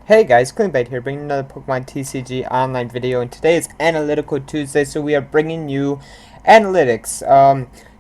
Hey guys, Cleanblade here, bringing another Pokemon TCG online video, and today is Analytical Tuesday, so we are bringing you analytics.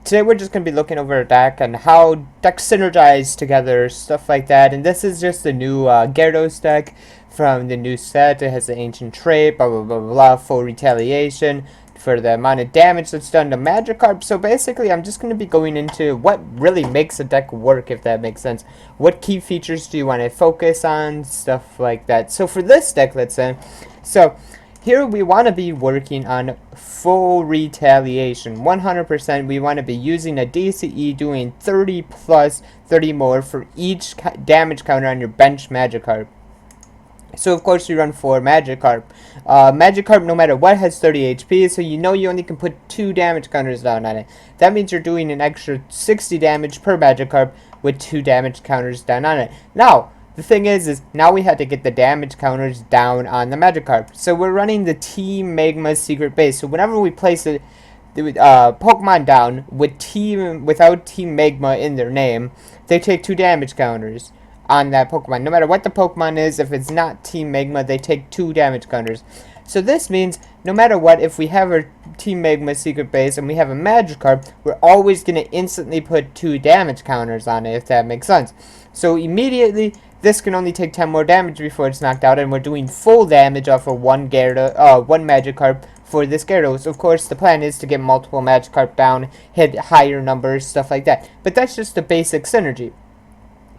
Today we're just going to be looking over a deck and how decks synergize together, stuff like that, and this is just the new Gyarados deck from the new set. It has the ancient trait, blah blah blah blah, full retaliation for the amount of damage that's done to Magikarp. So basically I'm just going to be going into what really makes a deck work, if that makes sense. What key features do you want to focus on, stuff like that. So for this deck, let's say, so here we want to be working on full retaliation, 100%. We want to be using a DCE doing 30 plus 30 more for each damage counter on your bench Magikarp. So of course you run 4 Magikarp. Magikarp, no matter what, has 30 HP, so you know you only can put 2 damage counters down on it. That means you're doing an extra 60 damage per Magikarp with 2 damage counters down on it. Now, the thing is now we had to get the damage counters down on the Magikarp. So we're running the Team Magma secret base. So whenever we place the Pokemon down without Team Magma in their name, they take 2 damage counters on that Pokemon. No matter what the Pokemon is, if it's not Team Magma, they take 2 damage counters. So this means no matter what, if we have our Team Magma secret base and we have a Magikarp, we're always going to instantly put 2 damage counters on it, if that makes sense. So immediately, this can only take 10 more damage before it's knocked out, and we're doing full damage off of one Magikarp for this Gyarados. Of course, the plan is to get multiple Magikarp down, hit higher numbers, stuff like that. But that's just the basic synergy.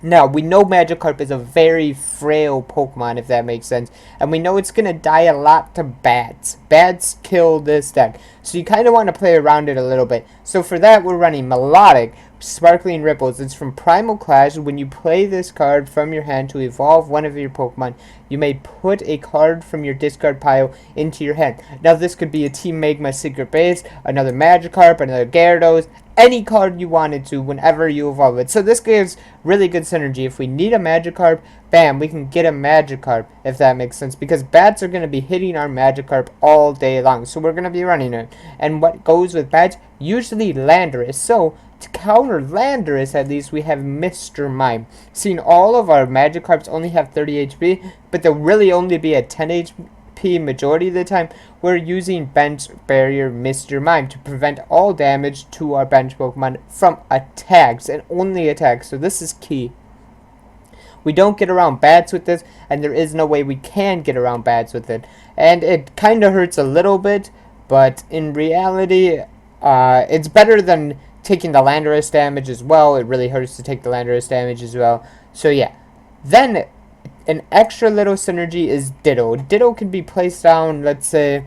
Now, we know Magikarp is a very frail Pokemon, if that makes sense. And we know it's going to die a lot to bats. Bats kill this deck. So you kind of want to play around it a little bit. So for that, we're running Melodic, Sparkling Ripples. It's from Primal Clash. When you play this card from your hand to evolve one of your Pokemon, you may put a card from your discard pile into your hand. Now, this could be a Team Magma secret base, another Magikarp, another Gyarados, any card you wanted to whenever you evolve it. So this gives really good synergy. If we need a Magikarp, bam, we can get a Magikarp, if that makes sense, because bats are going to be hitting our Magikarp all day long, so we're going to be running it. And what goes with bats? Usually Landorus. So to counter Landorus, at least, we have Mr. Mime. Seeing all of our Magikarps only have 30 HP, but they'll really only be at 10 HP majority of the time. We're using Bench Barrier Mr. Mime to prevent all damage to our bench Pokemon from attacks, and only attacks. So this is key. We don't get around bats with this, and there is no way we can get around bats with it. And it kind of hurts a little bit, but in reality, it's better than taking the Landorus damage as well. It really hurts to take the Landorus damage as well. So yeah. Then an extra little synergy is Ditto. Ditto can be placed down, let's say,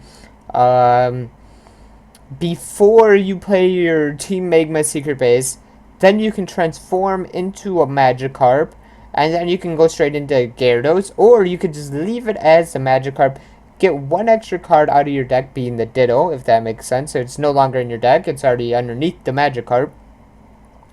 before you play your Team Magma secret base. Then you can transform into a Magikarp, and then you can go straight into Gyarados, or you could just leave it as the Magikarp, get one extra card out of your deck, being the Ditto, if that makes sense. So it's no longer in your deck, it's already underneath the Magikarp.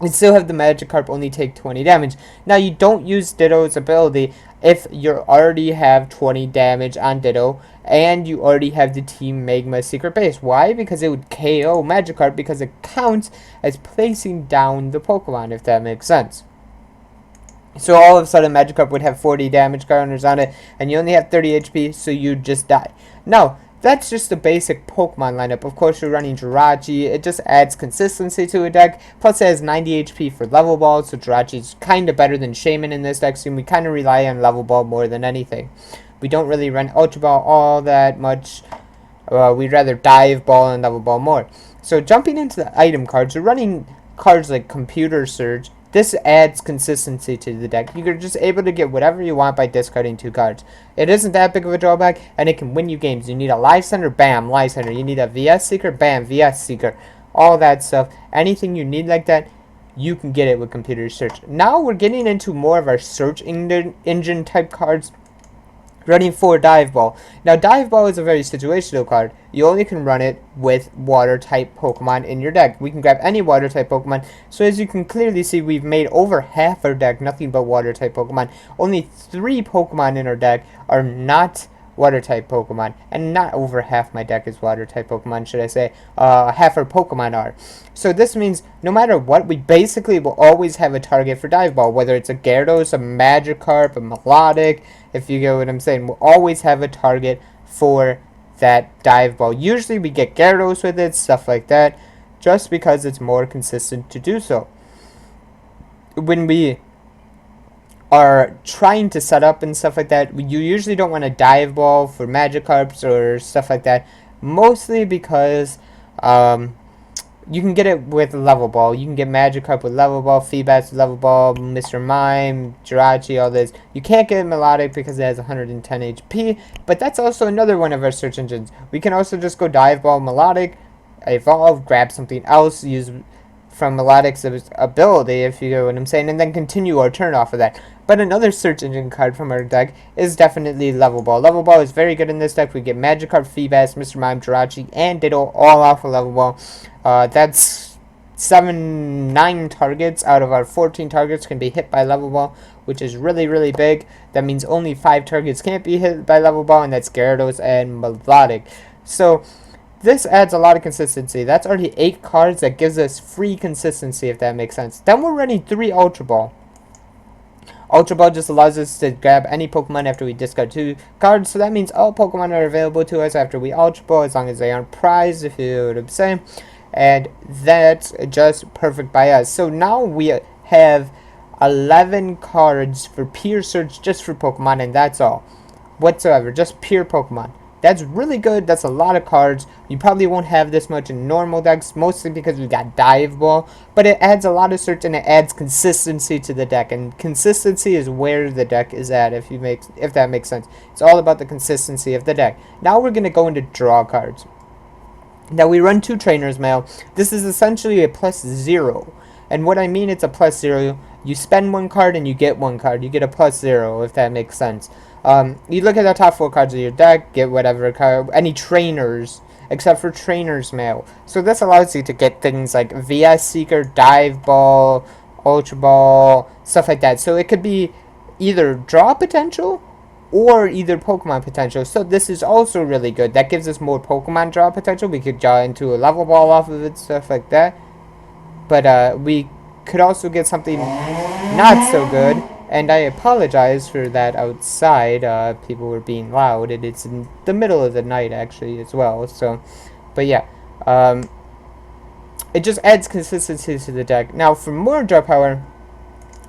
And still have the Magikarp only take 20 damage. Now, you don't use Ditto's ability if you already have 20 damage on Ditto and you already have the Team Magma secret base. Why? Because it would KO Magikarp, because it counts as placing down the Pokemon, if that makes sense. So all of a sudden Magikarp would have 40 damage counters on it, and you only have 30 HP, so you just die. Now, that's just the basic Pokemon lineup. Of course, you're running Jirachi. It just adds consistency to a deck. Plus, it has 90 HP for Level Ball, so Jirachi's kind of better than Shaman in this deck, so we kind of rely on Level Ball more than anything. We don't really run Ultra Ball all that much. We'd rather Dive Ball and Level Ball more. So jumping into the item cards, you're running cards like Computer Surge. This adds consistency to the deck. You're just able to get whatever you want by discarding 2 cards. It isn't that big of a drawback, and it can win you games. You need a Life Center, bam, Life Center. You need a VS Seeker, bam, VS Seeker. All that stuff. Anything you need like that, you can get it with Computer Search. Now we're getting into more of our search engine type cards. Running 4 Dive Ball. Now, Dive Ball is a very situational card. You only can run it with Water-type Pokemon in your deck. We can grab any Water-type Pokemon. So as you can clearly see, we've made over half our deck nothing but Water-type Pokemon. Only 3 Pokemon in our deck are not water type Pokemon, and not over half my deck is water type Pokemon, should I say. Half our Pokemon are. So this means no matter what, we basically will always have a target for Dive Ball, whether it's a Gyarados, a Magikarp, a Melodic, if you get what I'm saying. We'll always have a target for that Dive Ball. Usually we get Gyarados with it, stuff like that, just because it's more consistent to do so. When we are trying to set up and stuff like that, you usually don't want a Dive Ball for Magikarps or stuff like that, mostly because you can get it with Level Ball. You can get Magikarp with Level Ball, Feebas with Level Ball, Mr. Mime, Jirachi, all this. You can't get Melodic because it has 110 HP, but that's also another one of our search engines. We can also just go Dive Ball, Melodic, evolve, grab something else, use from Melodic's ability, if you get what I'm saying, and then continue our turn off of that. But another search engine card from our deck is definitely Level Ball. Level Ball is very good in this deck. We get Magikarp, Feebas, Mr. Mime, Jirachi, and Ditto all off of Level Ball. That's 9 targets out of our 14 targets can be hit by Level Ball, which is really, really big. That means only 5 targets can't be hit by Level Ball, and that's Gyarados and Melodic. So this adds a lot of consistency. That's already 8 cards that gives us free consistency, if that makes sense. Then we're running 3 Ultra Ball. Ultra Ball just allows us to grab any Pokemon after we discard 2 cards. So that means all Pokemon are available to us after we Ultra Ball, as long as they aren't prized, if you know what I'm saying. And that's just perfect by us. So now we have 11 cards for pure search just for Pokemon, and that's all. Whatsoever, just pure Pokemon. That's really good. That's a lot of cards. You probably won't have this much in normal decks, mostly because we've got Dive Ball, but it adds a lot of search and it adds consistency to the deck, and consistency is where the deck is at, if that makes sense. It's all about the consistency of the deck. Now we're going to go into draw cards. Now we run 2 Trainer's Mail. This is essentially a +0, and what I mean it's a +0, you spend 1 card and you get 1 card. You get a +0, if that makes sense. You look at the top 4 cards of your deck, get whatever card, any trainers, except for Trainer's Mail. So this allows you to get things like VS Seeker, Dive Ball, Ultra Ball, stuff like that. So it could be either draw potential or either Pokemon potential. So this is also really good. That gives us more Pokemon draw potential. We could draw into a Level Ball off of it, stuff like that. But we could also get something not so good. And I apologize for that outside. People were being loud, and it's in the middle of the night, actually, as well. So, but yeah. It just adds consistency to the deck. Now, for more draw power,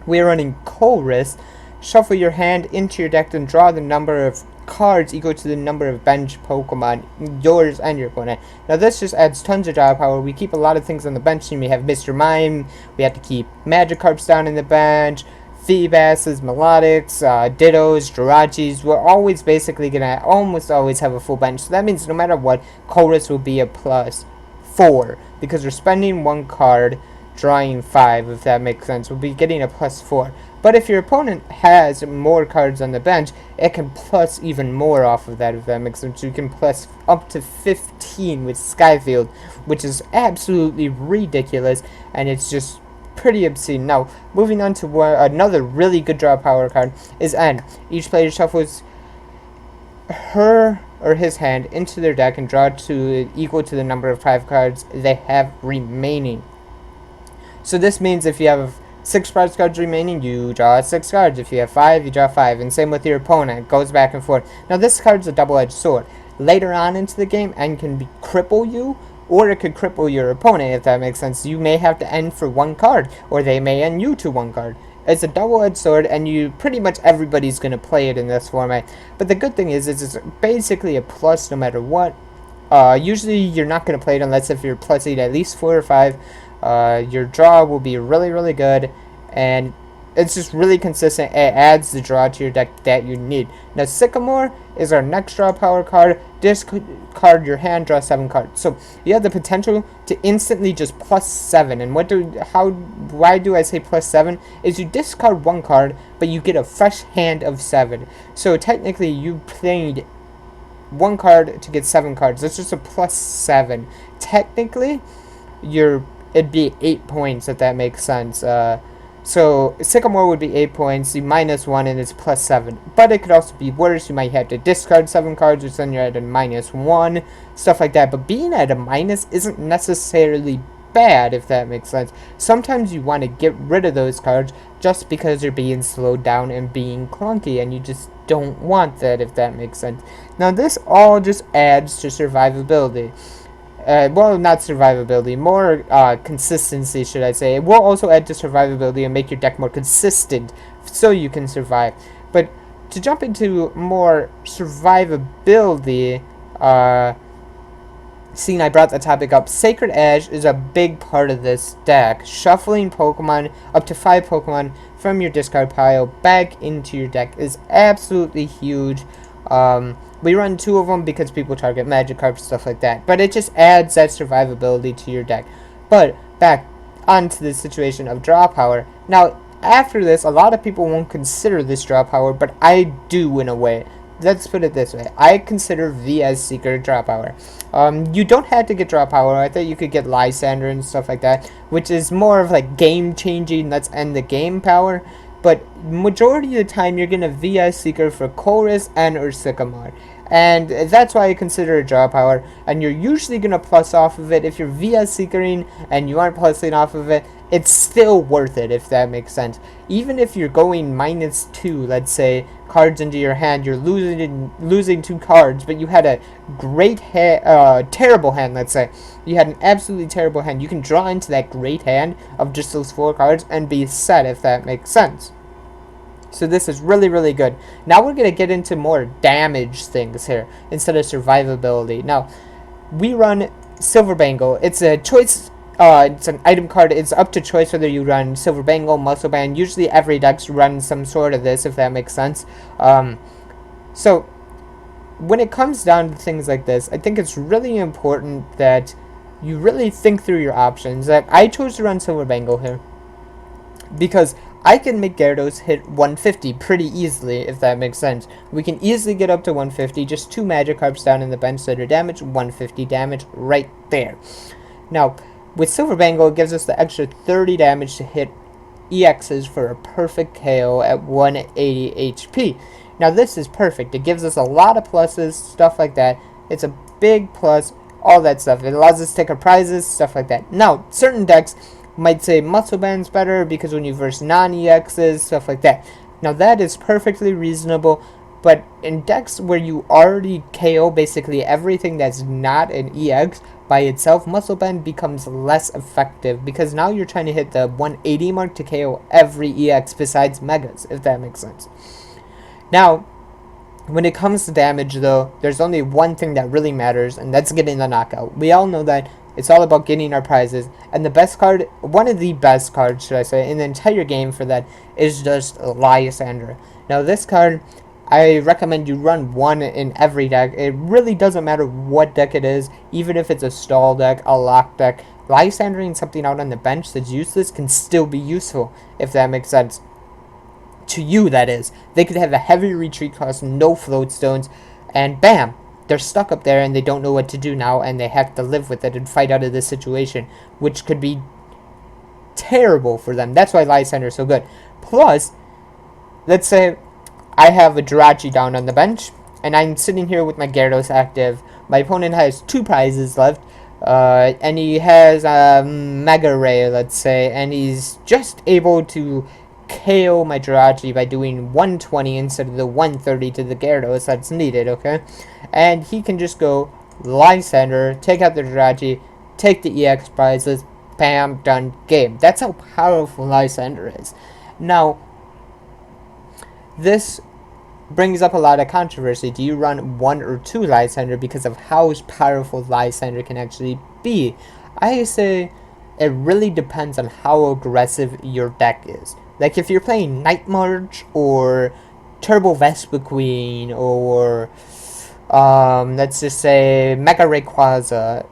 we're running Chorus. Shuffle your hand into your deck and draw the number of cards equal to the number of bench Pokemon, yours and your opponent. Now this just adds tons of draw power. We keep a lot of things on the bench team. We have Mr. Mime. We have to keep Magikarps down in the bench. Feebases, Melodics, Dittos, Jirachis. We're always basically going to almost always have a full bench. So that means no matter what, Chorus will be a +4. Because we're spending 1 card, drawing 5, if that makes sense. We'll be getting a +4. But if your opponent has more cards on the bench, it can plus even more off of that, if that makes sense. You can plus up to 15 with Skyfield, which is absolutely ridiculous, and it's just pretty obscene. Now, moving on to another really good draw power card is N. Each player shuffles her or his hand into their deck and draw to equal to the number of 5 cards they have remaining. So this means if you have 6 prize cards remaining, you draw 6 cards. If you have 5, you draw 5. And same with your opponent. It goes back and forth. Now this card's a double-edged sword. Later on into the game, N can cripple you, or it could cripple your opponent, if that makes sense. You may have to end for 1 card, or they may end you to 1 card. It's a double-edged sword, and pretty much everybody's going to play it in this format. But the good thing is it's basically a plus no matter what. Usually you're not going to play it unless if you're +8 at least 4 or 5. Your draw will be really, really good, and it's just really consistent. It adds the draw to your deck that you need. Now, Sycamore is our next draw power card. Discard your hand, draw 7 cards. So you have the potential to instantly just +7. And why do I say +7? Is you discard 1 card, but you get a fresh hand of 7. So technically, you played 1 card to get 7 cards. That's just a +7. Technically, it'd be 8 points, if that makes sense. So Sycamore would be 8 points, you minus 1 and it's plus 7. But it could also be worse, you might have to discard 7 cards, which then you're at a minus 1, stuff like that. But being at a minus isn't necessarily bad, if that makes sense. Sometimes you want to get rid of those cards just because you're being slowed down and being clunky, and you just don't want that, if that makes sense. Now this all just adds to survivability. Well, not survivability, more consistency, should I say. It will also add to survivability and make your deck more consistent so you can survive. But to jump into more survivability, seeing I brought the topic up, Sacred Ash is a big part of this deck. Shuffling Pokemon, up to 5 Pokemon from your discard pile back into your deck is absolutely huge. We run 2 of them because people target Magikarp, stuff like that. But it just adds that survivability to your deck. But back onto the situation of draw power. Now, after this, a lot of people won't consider this draw power, but I do in a way. Let's put it this way. I consider VS Seeker draw power. You don't have to get draw power. I thought you could get Lysander and stuff like that, which is more of like game-changing, let's end the game power. But majority of the time, you're going to VS Seeker for Chorus and or Sycamore. And that's why I consider it draw power. And you're usually going to plus off of it. If you're VS Seekering and you aren't plussing off of it, it's still worth it, if that makes sense. Even if you're going minus 2, let's say, cards into your hand, you're losing 2 cards, but you had a great terrible hand, let's say. You had an absolutely terrible hand. You can draw into that great hand of just those 4 cards and be set, if that makes sense. So this is really, really good. Now we're going to get into more damage things here instead of survivability. Now, we run Silver Bangle. It's a choice. It's an item card. It's up to choice whether you run Silver Bangle, Muscle Band. Usually every deck's run some sort of this, if that makes sense. So when it comes down to things like this, I think it's really important that you really think through your options. I chose to run Silver Bangle here because I can make Gyarados hit 150 pretty easily, if that makes sense. We can easily get up to 150, just 2 Magikarps down in the bench that are damage, 150 damage right there. Now, with Silver Bangle, it gives us the extra 30 damage to hit EXs for a perfect KO at 180 HP. Now, this is perfect. It gives us a lot of pluses, stuff like that. It's a big plus, all that stuff. It allows us to take our prizes, stuff like that. Now, certain decks might say Muscle Band's better because when you verse non-EXs, stuff like that. Now that is perfectly reasonable, but in decks where you already KO basically everything that's not an EX by itself, Muscle Band becomes less effective because now you're trying to hit the 180 mark to KO every EX besides Megas, if that makes sense. Now, when it comes to damage though, there's only one thing that really matters, and that's getting the knockout. We all know that. It's all about getting our prizes, and the best card, one of the best cards, should I say, in the entire game for that is just Lysander. Now this card, I recommend you run 1 in every deck. It really doesn't matter what deck it is, even if it's a stall deck, a lock deck. Lysandering something out on the bench that's useless can still be useful, if that makes sense. To you, that is. They could have a heavy retreat cost, no float stones, and bam! They're stuck up there and they don't know what to do now, and they have to live with it and fight out of this situation, which could be terrible for them. That's why Lysander is so good. Plus, let's say I have a Jirachi down on the bench, and I'm sitting here with my Gyarados active. My opponent has 2 prizes left, and he has a Mega Ray, let's say, and he's just able to KO my Jirachi by doing 120 instead of the 130 to the Gyarados that's needed, okay? And he can just go Lysander, take out the Jirachi, take the EX prizes, bam, done, game. That's how powerful Lysander is. Now, this brings up a lot of controversy. Do you run 1 or 2 Lysander because of how powerful Lysander can actually be? I say it really depends on how aggressive your deck is. Like if you're playing Night March or Turbo Vespiquen or let's just say Mega Rayquaza,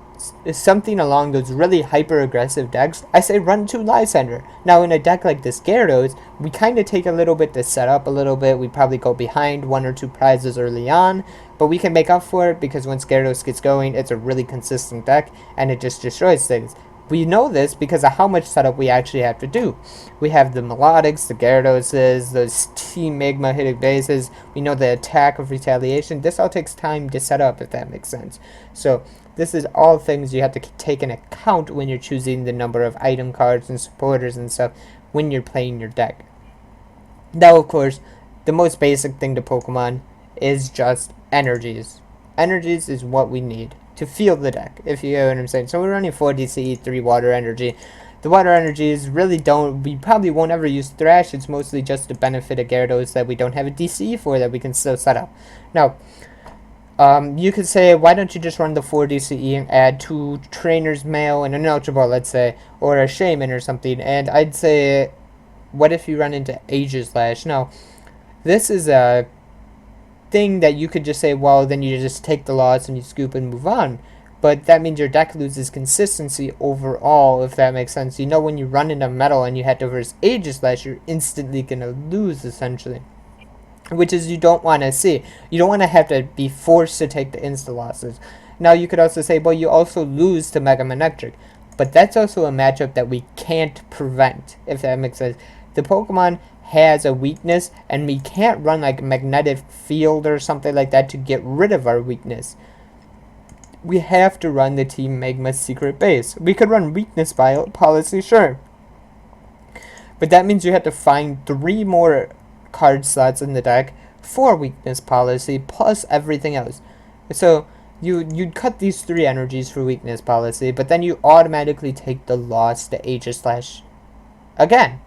something along those really hyper aggressive decks, I say run 2 Lysander. Now in a deck like this Gyarados, we kind of take a little bit to set up a little bit. We probably go behind 1 or 2 prizes early on, but we can make up for it because once Gyarados gets going, it's a really consistent deck and it just destroys things. We know this because of how much setup we actually have to do. We have the Melodics, the Gyaradoses, those Team Magma hitting bases. We know the attack of retaliation. This all takes time to set up, if that makes sense. So this is all things you have to take in account when you're choosing the number of item cards and supporters and stuff when you're playing your deck. Now, of course, the most basic thing to Pokemon is just energies. Energies is what we need to feel the deck, if you get what I'm saying. So we're running 4 DCE, 3 water energy. The water energies really we probably won't ever use Thrash. It's mostly just to benefit a Gyarados that we don't have a DCE for that we can still set up. Now, you could say, why don't you just run the 4 DCE and add 2 Trainer's Mail and an Ultra Ball, let's say, or a Shaman or something. And I'd say, what if you run into Aegislash? Now, this is a thing that you could just say, well, then you just take the loss and you scoop and move on. But that means your deck loses consistency overall, if that makes sense. You know, when you run into Metal and you head to versus Aegislash, you're instantly going to lose, essentially. Which is you don't want to see. You don't want to have to be forced to take the insta losses. Now, you could also say, well, you also lose to Mega Manectric. But that's also a matchup that we can't prevent, if that makes sense. The Pokemon has a weakness, and we can't run like Magnetic Field or something like that to get rid of our weakness. We have to run the Team Magma secret base. We could run weakness policy, sure, but that means you have to find 3 more card slots in the deck for weakness policy plus everything else. So you'd cut these 3 energies for weakness policy, but then you automatically take the loss to Aegislash again.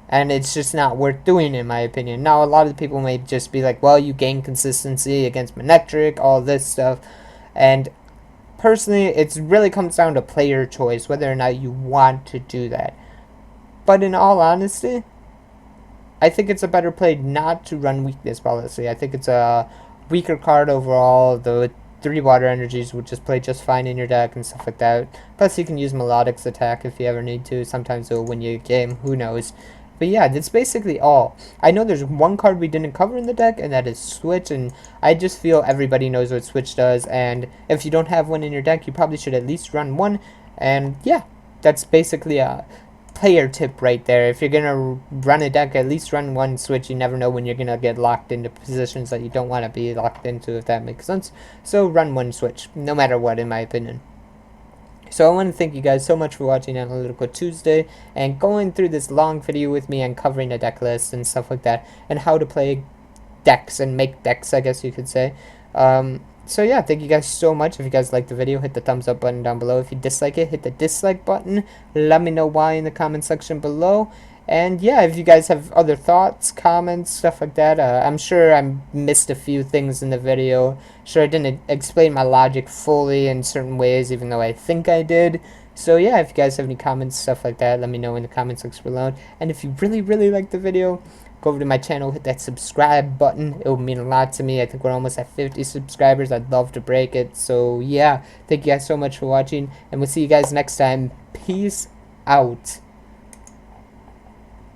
And it's just not worth doing, in my opinion. Now, a lot of people may just be like, well, you gain consistency against Manectric, all this stuff. And personally, it really comes down to player choice, whether or not you want to do that. But in all honesty, I think it's a better play not to run weakness policy. I think it's a weaker card overall. The 3 water energies would just play just fine in your deck and stuff like that. Plus, you can use Melodic's attack if you ever need to. Sometimes it'll win you a game. Who knows? But yeah, that's basically all. I know there's one card we didn't cover in the deck, and that is Switch, and I just feel everybody knows what Switch does, and if you don't have one in your deck, you probably should at least run one, and yeah, that's basically a player tip right there. If you're gonna run a deck, at least run one Switch. You never know when you're gonna get locked into positions that you don't want to be locked into, if that makes sense. So run one Switch, no matter what, in my opinion. So I want to thank you guys so much for watching Analytical Tuesday and going through this long video with me and covering a deck list and stuff like that and how to play decks and make decks, I guess you could say. So yeah, thank you guys so much. If you guys liked the video, hit the thumbs up button down below. If you dislike it, hit the dislike button. Let me know why in the comment section below. And yeah, if you guys have other thoughts, comments, stuff like that, I'm sure I missed a few things in the video. Sure, I didn't explain my logic fully in certain ways, even though I think I did. So yeah, if you guys have any comments, stuff like that, let me know in the comment section below. And if you really, really like the video, go over to my channel, hit that subscribe button. It would mean a lot to me. I think we're almost at 50 subscribers. I'd love to break it. So yeah, thank you guys so much for watching, and we'll see you guys next time. Peace out.